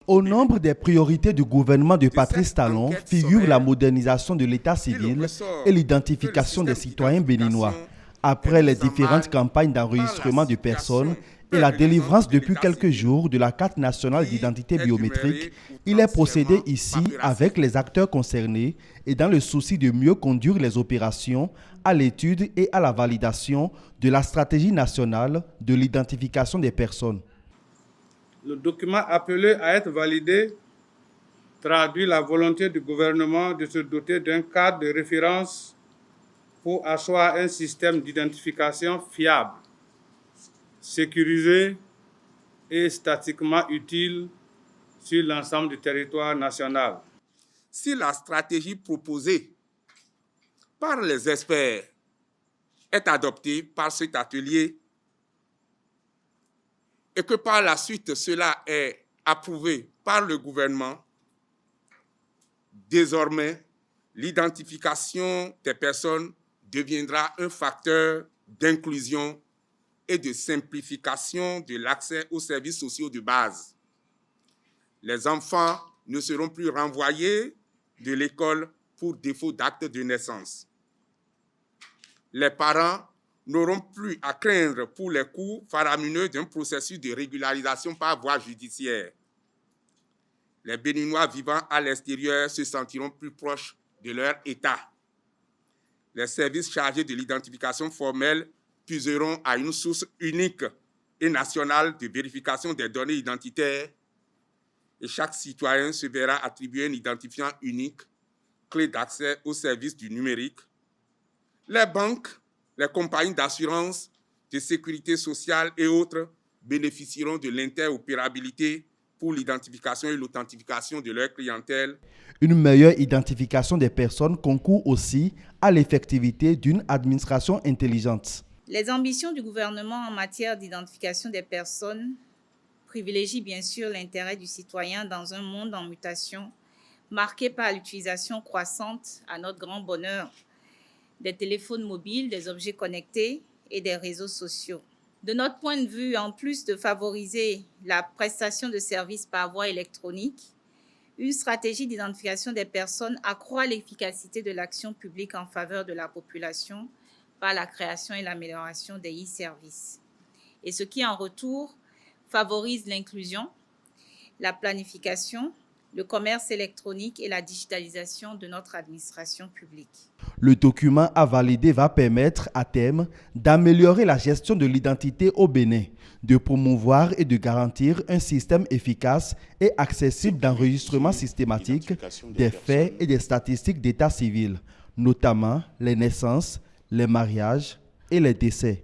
Au nombre des priorités du gouvernement de Patrice Talon figure la modernisation de l'état civil et l'identification des citoyens béninois. Après les différentes campagnes d'enregistrement de personnes et la délivrance depuis quelques jours de la carte nationale d'identité biométrique, il est procédé ici avec les acteurs concernés et dans le souci de mieux conduire les opérations à l'étude et à la validation de la stratégie nationale de l'identification des personnes. Le document appelé à être validé traduit la volonté du gouvernement de se doter d'un cadre de référence pour asseoir un système d'identification fiable, sécurisé et statistiquement utile sur l'ensemble du territoire national. Si la stratégie proposée par les experts est adoptée par cet atelier et que par la suite cela est approuvé par le gouvernement, désormais l'identification des personnes deviendra un facteur d'inclusion et de simplification de l'accès aux services sociaux de base. Les enfants ne seront plus renvoyés de l'école pour défaut d'acte de naissance. Les parents n'auront plus à craindre pour les coûts faramineux d'un processus de régularisation par voie judiciaire. Les Béninois vivant à l'extérieur se sentiront plus proches de leur État. Les services chargés de l'identification formelle puiseront à une source unique et nationale de vérification des données identitaires et chaque citoyen se verra attribuer un identifiant unique, clé d'accès aux services du numérique. Les banques, les compagnies d'assurance, de sécurité sociale et autres bénéficieront de l'interopérabilité pour l'identification et l'authentification de leur clientèle. Une meilleure identification des personnes concourt aussi à l'effectivité d'une administration intelligente. Les ambitions du gouvernement en matière d'identification des personnes privilégient bien sûr l'intérêt du citoyen dans un monde en mutation, marqué par l'utilisation croissante, à notre grand bonheur, des téléphones mobiles, des objets connectés et des réseaux sociaux. De notre point de vue, en plus de favoriser la prestation de services par voie électronique, une stratégie d'identification des personnes accroît l'efficacité de l'action publique en faveur de la population par la création et l'amélioration des e-services. Et ce qui, en retour, favorise l'inclusion, la planification, le commerce électronique et la digitalisation de notre administration publique. Le document à valider va permettre à terme d'améliorer la gestion de l'identité au Bénin, de promouvoir et de garantir un système efficace et accessible d'enregistrement systématique des faits et des statistiques d'état civil, notamment les naissances, les mariages et les décès.